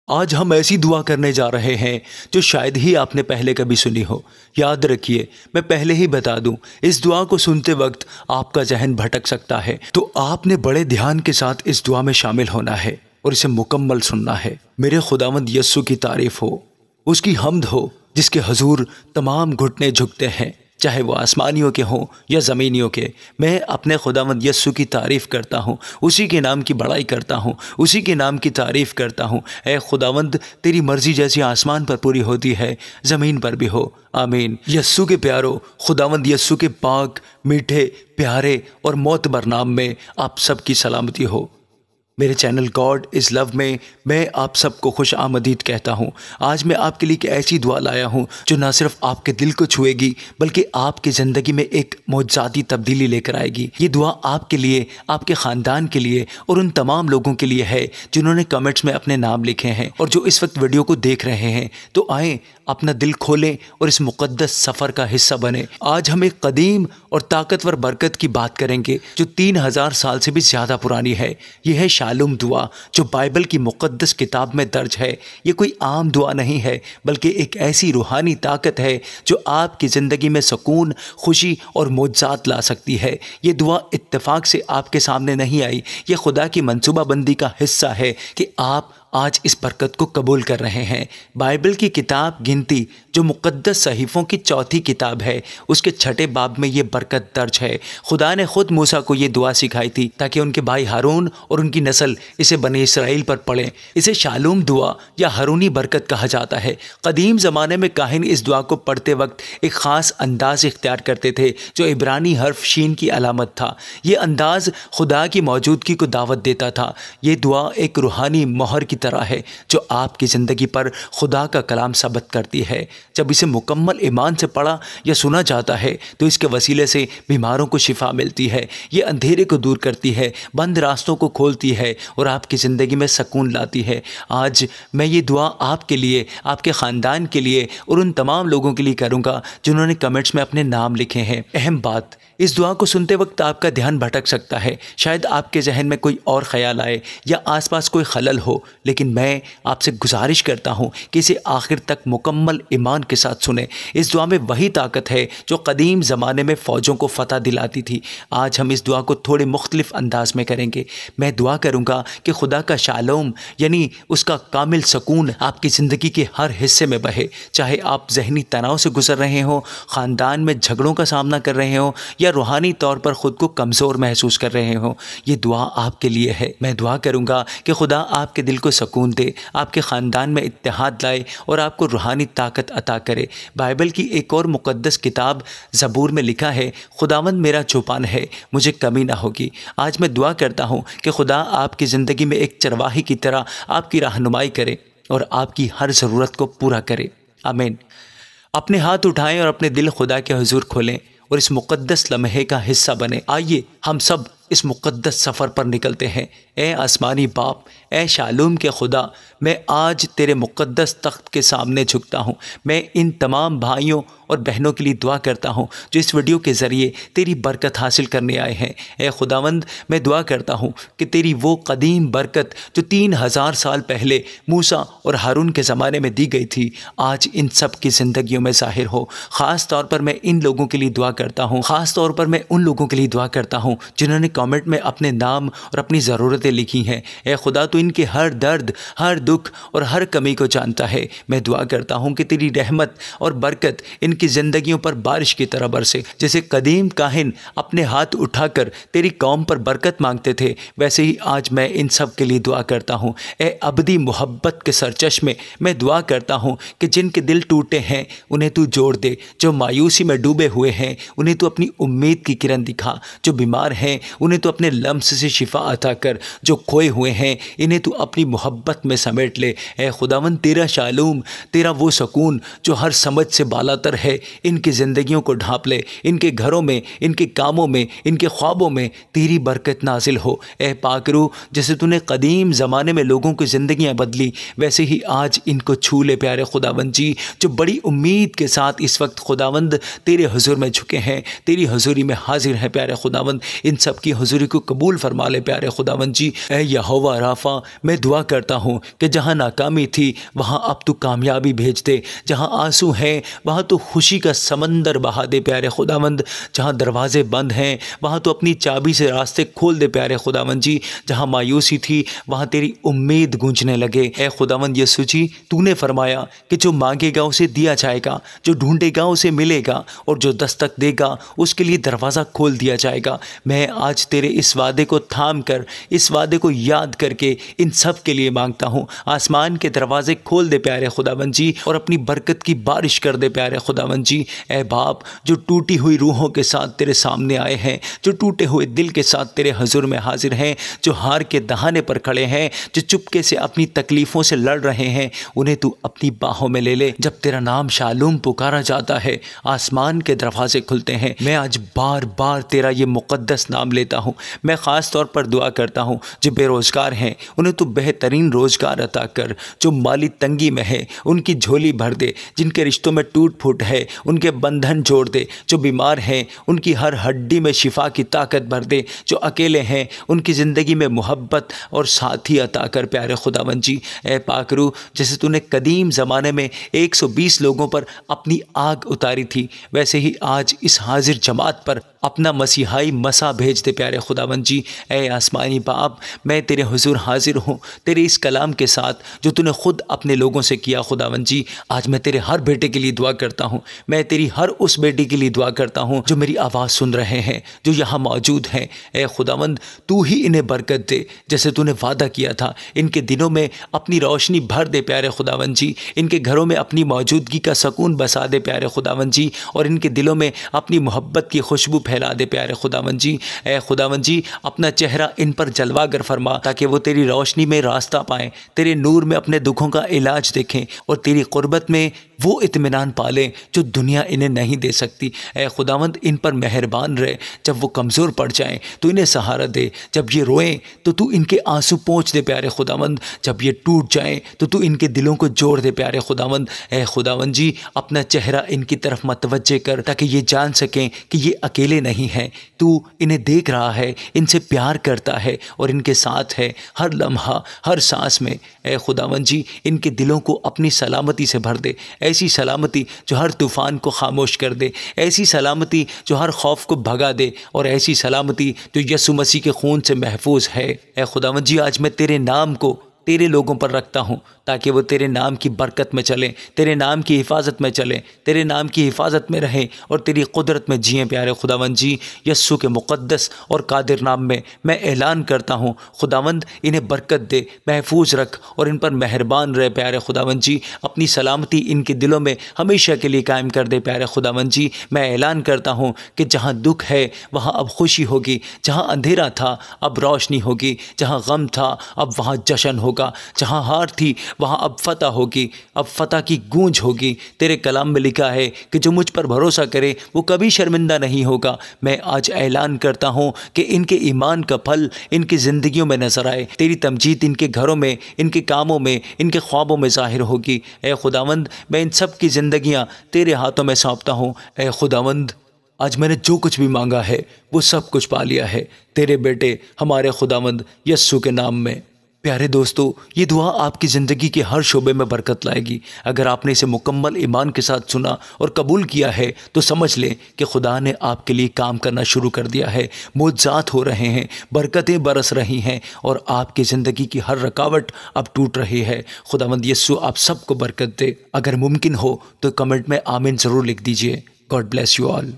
آج ہم ایسی دعا کرنے جا رہے ہیں جو شاید ہی آپ نے پہلے کبھی سنی ہو۔ یاد رکھیے، میں پہلے ہی بتا دوں، اس دعا کو سنتے وقت آپ کا ذہن بھٹک سکتا ہے، تو آپ نے بڑے دھیان کے ساتھ اس دعا میں شامل ہونا ہے اور اسے مکمل سننا ہے۔ میرے خداوند یسوع کی تعریف ہو، اس کی حمد ہو جس کے حضور تمام گھٹنے جھکتے ہیں، چاہے وہ آسمانیوں کے ہوں یا زمینیوں کے۔ میں اپنے خداوند یسوع کی تعریف کرتا ہوں، اسی کے نام کی بڑائی کرتا ہوں، اسی کے نام کی تعریف کرتا ہوں۔ اے خداوند، تیری مرضی جیسی آسمان پر پوری ہوتی ہے، زمین پر بھی ہو، آمین۔ یسوع کے پیارو، خداوند یسوع کے پاک، میٹھے، پیارے اور معتبر نام میں آپ سب کی سلامتی ہو۔ میرے چینل گاڈ از لو میں آپ سب کو خوش آمدید کہتا ہوں۔ آج میں آپ کے لیے ایک ایسی دعا لایا ہوں جو نہ صرف آپ کے دل کو چھوئے گی بلکہ آپ کی زندگی میں ایک معجزاتی تبدیلی لے کر آئے گی۔ یہ دعا آپ کے لیے، آپ کے خاندان کے لیے اور ان تمام لوگوں کے لیے ہے جنہوں نے کمنٹس میں اپنے نام لکھے ہیں اور جو اس وقت ویڈیو کو دیکھ رہے ہیں۔ تو آئیں، اپنا دل کھولیں اور اس مقدس سفر کا حصہ بنیں۔ آج ہم ایک قدیم اور طاقتور برکت کی بات کریں گے جو 3000 سال سے بھی زیادہ پرانی ہے۔ یہ ہے شالوم دعا جو بائبل کی مقدس کتاب میں درج ہے۔ یہ کوئی عام دعا نہیں ہے بلکہ ایک ایسی روحانی طاقت ہے جو آپ کی زندگی میں سکون، خوشی اور معجزات لا سکتی ہے۔ یہ دعا اتفاق سے آپ کے سامنے نہیں آئی، یہ خدا کی منصوبہ بندی کا حصہ ہے کہ آپ آج اس برکت کو قبول کر رہے ہیں۔ بائبل کی کتاب گنتی جو مقدس صحیفوں کی چوتھی کتاب ہے، اس کے 6 باب میں یہ برکت درج ہے۔ خدا نے خود موسیٰ کو یہ دعا سکھائی تھی تاکہ ان کے بھائی ہارون اور ان کی نسل اسے بنی اسرائیل پر پڑھیں۔ اسے شالوم دعا یا ہارونی برکت کہا جاتا ہے۔ قدیم زمانے میں کاہن اس دعا کو پڑھتے وقت ایک خاص انداز اختیار کرتے تھے جو عبرانی حرف شین کی علامت تھا۔ یہ انداز خدا کی موجودگی کو دعوت دیتا تھا۔ یہ دعا ایک روحانی مہر کی طرح ہے جو آپ کی زندگی پر خدا کا کلام ثابت کرتی ہے۔ جب اسے مکمل ایمان سے پڑھا یا سنا جاتا ہے تو اس کے وسیلے سے بیماروں کو شفا ملتی ہے، یہ اندھیرے کو دور کرتی ہے، بند راستوں کو کھولتی ہے اور آپ کی زندگی میں سکون لاتی ہے۔ آج میں یہ دعا آپ کے لیے، آپ کے خاندان کے لیے اور ان تمام لوگوں کے لیے کروں گا جنہوں نے کمنٹس میں اپنے نام لکھے ہیں۔ اہم بات، اس دعا کو سنتے وقت آپ کا دھیان بھٹک سکتا ہے، شاید آپ کے ذہن میں کوئی اور خیال آئے یا آس پاس کوئی خلل ہو، لیکن میں آپ سے گزارش کرتا ہوں کہ اسے آخر تک مکمل ایمان کے ساتھ سنیں۔ اس دعا میں وہی طاقت ہے جو قدیم زمانے میں فوجوں کو فتح دلاتی تھی۔ آج ہم اس دعا کو تھوڑے مختلف انداز میں کریں گے۔ میں دعا کروں گا کہ خدا کا شالوم یعنی اس کا کامل سکون آپ کی زندگی کے ہر حصے میں بہے، چاہے آپ ذہنی تناؤ سے گزر رہے ہوں، خاندان میں جھگڑوں کا سامنا کر رہے ہوں یا روحانی طور پر خود کو کمزور محسوس کر رہے ہوں۔ یہ دعا آپ کے لیے ہے۔ میں دعا کروں گا کہ خدا آپ کے دل کو سکون دے، آپ کے خاندان میں اتحاد لائے اور آپ کو روحانی طاقت عطا کرے۔ بائبل کی ایک اور مقدس کتاب زبور میں لکھا ہے، خداوند میرا چوپان ہے، مجھے کمی نہ ہوگی۔ آج میں دعا کرتا ہوں کہ خدا آپ کی زندگی میں ایک چرواہی کی طرح آپ کی رہنمائی کرے اور آپ کی ہر ضرورت کو پورا کرے، آمین۔ اپنے ہاتھ اٹھائیں اور اپنے دل خدا کے حضور کھولیں اور اس مقدس لمحے کا حصہ بنیں۔ آئیے ہم سب اس مقدس سفر پر نکلتے ہیں۔ اے آسمانی باپ، اے شالوم کے خدا، میں آج تیرے مقدس تخت کے سامنے جھکتا ہوں۔ میں ان تمام بھائیوں اور بہنوں کے لیے دعا کرتا ہوں جو اس ویڈیو کے ذریعے تیری برکت حاصل کرنے آئے ہیں۔ اے خداوند، میں دعا کرتا ہوں کہ تیری وہ قدیم برکت جو 3000 سال پہلے موسیٰ اور ہارون کے زمانے میں دی گئی تھی، آج ان سب کی زندگیوں میں ظاہر ہو۔ خاص طور پر میں ان لوگوں کے لیے دعا کرتا ہوں، خاص طور پر میں ان لوگوں کے لیے دعا کرتا ہوں جنہوں نے کامنٹ میں اپنے نام اور اپنی ضرورتیں لکھی ہیں۔ اے خدا، تو ان کے ہر درد، ہر دکھ اور ہر کمی کو جانتا ہے۔ میں دعا کرتا ہوں کہ تیری رحمت اور برکت ان کی زندگیوں پر بارش کی طرح برسے۔ جیسے قدیم کاہن اپنے ہاتھ اٹھا کر تیری قوم پر برکت مانگتے تھے، ویسے ہی آج میں ان سب کے لیے دعا کرتا ہوں۔ اے ابدی محبت کے سرچشمے، میں دعا کرتا ہوں کہ جن کے دل ٹوٹے ہیں انہیں تو جوڑ دے، جو مایوسی میں ڈوبے ہوئے ہیں انہیں تو اپنی امید کی کرن دکھا، جو بیمار ہیں انہیں تو اپنے لمس سے شفا عطا کر، جو کھوئے ہوئے ہیں انہیں تو اپنی محبت میں سمیٹ لے۔ اے خداوند، تیرا شالوم، تیرا وہ سکون جو ہر سمجھ سے بالاتر ہے، ان کی زندگیوں کو ڈھانپ لے، ان کے گھروں میں، ان کے کاموں میں، ان کے خوابوں میں تیری برکت نازل ہو۔ اے پاک روح، جیسے تو نے قدیم زمانے میں لوگوں کی زندگیاں بدلی، ویسے ہی آج ان کو چھو لے پیارے خداوند جی، جو بڑی امید کے ساتھ اس وقت خداوند تیرے حضور میں جھکے ہیں، تیری حضوری میں حاضر ہیں پیارے خداوند، ان سب کی حضوری کو قبول فرما لے پیارے خداوند جی۔ جی اے یہوہ رافع، میں دعا کرتا ہوں کہ جہاں ناکامی تھی وہاں اب تو کامیابی بھیج دے، جہاں آنسو ہیں وہاں تو خوشی کا سمندر بہا دے پیارے خداوند، جہاں دروازے بند ہیں وہاں تو اپنی چابی سے راستے کھول دے پیارے خداوند جی، جہاں مایوسی تھی وہاں تیری امید گونجنے لگے۔ اے خداوند یسوع جی، تو نے فرمایا کہ جو مانگے گا اسے دیا جائے گا، جو ڈھونڈے گا اسے ملے گا، اور جو دستک دے گا اس کے لیے دروازہ کھول دیا جائے گا۔ میں آج تیرے اس وعدے کو تھام کر، اس وعدے کو یاد کر کے ان سب کے لیے مانگتا ہوں۔ آسمان کے دروازے کھول دے پیارے خداوند جی، اور اپنی برکت کی بارش کر دے پیارے خداوند جی۔ اے باپ، جو ٹوٹی ہوئی روحوں کے ساتھ تیرے سامنے آئے ہیں، جو ٹوٹے ہوئے دل کے ساتھ تیرے حضور میں حاضر ہیں، جو ہار کے دہانے پر کھڑے ہیں، جو چپکے سے اپنی تکلیفوں سے لڑ رہے ہیں، انہیں تو اپنی باہوں میں لے لے۔ جب تیرا نام شالوم پکارا جاتا ہے آسمان کے دروازے کھلتے ہیں۔ میں آج بار بار تیرا یہ مقدس نام لیتا ہوں۔ میں خاص طور پر دعا کرتا ہوں جو بے روزگار ہیں، انہیں تو بہترین روزگار عطا کر، جو مالی تنگی میں ہے ان کی جھولی بھر دے، جن کے رشتوں میں ٹوٹ پھوٹ ہے ان کے بندھن جوڑ دے، جو بیمار ہیں ان کی ہر ہڈی میں شفا کی طاقت بھر دے، جو اکیلے ہیں ان کی زندگی میں محبت اور ساتھی عطا کر پیارے خداوند جی۔ اے پاک روح، جیسے تو نے قدیم زمانے میں 120 لوگوں پر اپنی آگ اتاری تھی، ویسے ہی آج اس حاضر جماعت پر اپنا مسیحائی مسا بھیج دے پیارے خداوند جی۔ اے آسمانی باپ، میں تیرے حضور حاضر ہوں تیرے اس کلام کے ساتھ جو تو نے خود اپنے لوگوں سے کیا خداوند جی۔ آج میں تیرے ہر بیٹے کے لیے دعا کرتا ہوں، میں تیری ہر اس بیٹی کے لیے دعا کرتا ہوں جو میری آواز سن رہے ہیں، جو یہاں موجود ہیں۔ اے خداوند، تو ہی انہیں برکت دے جیسے تو نے وعدہ کیا تھا۔ ان کے دلوں میں اپنی روشنی بھر دے پیارے خداوند جی، ان کے گھروں میں اپنی موجودگی کا سکون بسا دے پیارے خداوند جی، اور ان کے دلوں میں اپنی محبت کی خوشبو پھیلا دے پیارے خداوند جی۔ اے خداوند جی، اپنا چہرہ ان پر جلوہ گر فرما تاکہ وہ تیری روشنی میں راستہ پائیں، تیرے نور میں اپنے دکھوں کا علاج دیکھیں، اور تیری قربت میں وہ اطمینان پالیں جو دنیا انہیں نہیں دے سکتی۔ اے خداوند، ان پر مہربان رہے، جب وہ کمزور پڑ جائیں تو انہیں سہارا دے، جب یہ روئیں تو ان کے آنسو پونچھ دے پیارے خداوند، جب یہ ٹوٹ جائیں تو ان کے دلوں کو جوڑ دے پیارے خداوند۔ اے خداوند جی، اپنا چہرہ ان کی طرف متوجہ کر تاکہ یہ جان سکیں کہ یہ اکیلے نہیں ہیں، تو انہیں دیکھ رہا ہے، ان سے پیار کرتا ہے اور ان کے ساتھ ہے ہر لمحہ، ہر سانس میں۔ اے خداوند جی، ان کے دلوں کو اپنی سلامتی سے بھر دے، ایسی سلامتی جو ہر طوفان کو خاموش کر دے، ایسی سلامتی جو ہر خوف کو بھگا دے، اور ایسی سلامتی جو یسوع مسیح کے خون سے محفوظ ہے۔ اے خداوند جی، آج میں تیرے نام کو تیرے لوگوں پر رکھتا ہوں تاکہ وہ تیرے نام کی برکت میں چلیں، تیرے نام کی حفاظت میں چلیں، تیرے نام کی حفاظت میں رہیں اور تیری قدرت میں جئیں پیارے خداوند جی۔ یسوع کے مقدس اور قادر نام میں اعلان کرتا ہوں، خداوند انہیں برکت دے، محفوظ رکھ اور ان پر مہربان رہے پیارے خداوند جی۔ اپنی سلامتی ان کے دلوں میں ہمیشہ کے لیے قائم کر دے پیارے خداوند جی۔ میں اعلان کرتا ہوں کہ جہاں دکھ ہے وہاں اب خوشی ہوگی، جہاں اندھیرا تھا اب روشنی ہوگی، جہاں غم تھا اب وہاں جشن ہوگا، جہاں ہار تھی وہاں اب فتح ہوگی، اب فتح کی گونج ہوگی۔ تیرے کلام میں لکھا ہے کہ جو مجھ پر بھروسہ کرے وہ کبھی شرمندہ نہیں ہوگا۔ میں آج اعلان کرتا ہوں کہ ان کے ایمان کا پھل ان کی زندگیوں میں نظر آئے، تیری تمجید ان کے گھروں میں، ان کے کاموں میں، ان کے خوابوں میں ظاہر ہوگی۔ اے خداوند، میں ان سب کی زندگیاں تیرے ہاتھوں میں سونپتا ہوں۔ اے خداوند، آج میں نے جو کچھ بھی مانگا ہے وہ سب کچھ پا لیا ہے تیرے بیٹے ہمارے خداوند یسوع کے نام میں۔ پیارے دوستو، یہ دعا آپ کی زندگی کے ہر شعبے میں برکت لائے گی۔ اگر آپ نے اسے مکمل ایمان کے ساتھ سنا اور قبول کیا ہے تو سمجھ لیں کہ خدا نے آپ کے لیے کام کرنا شروع کر دیا ہے، معجزات ہو رہے ہیں، برکتیں برس رہی ہیں اور آپ کی زندگی کی ہر رکاوٹ اب ٹوٹ رہی ہے۔ خداوند یسوع آپ سب کو برکت دے۔ اگر ممکن ہو تو کمنٹ میں آمین ضرور لکھ دیجئے۔ God bless you all.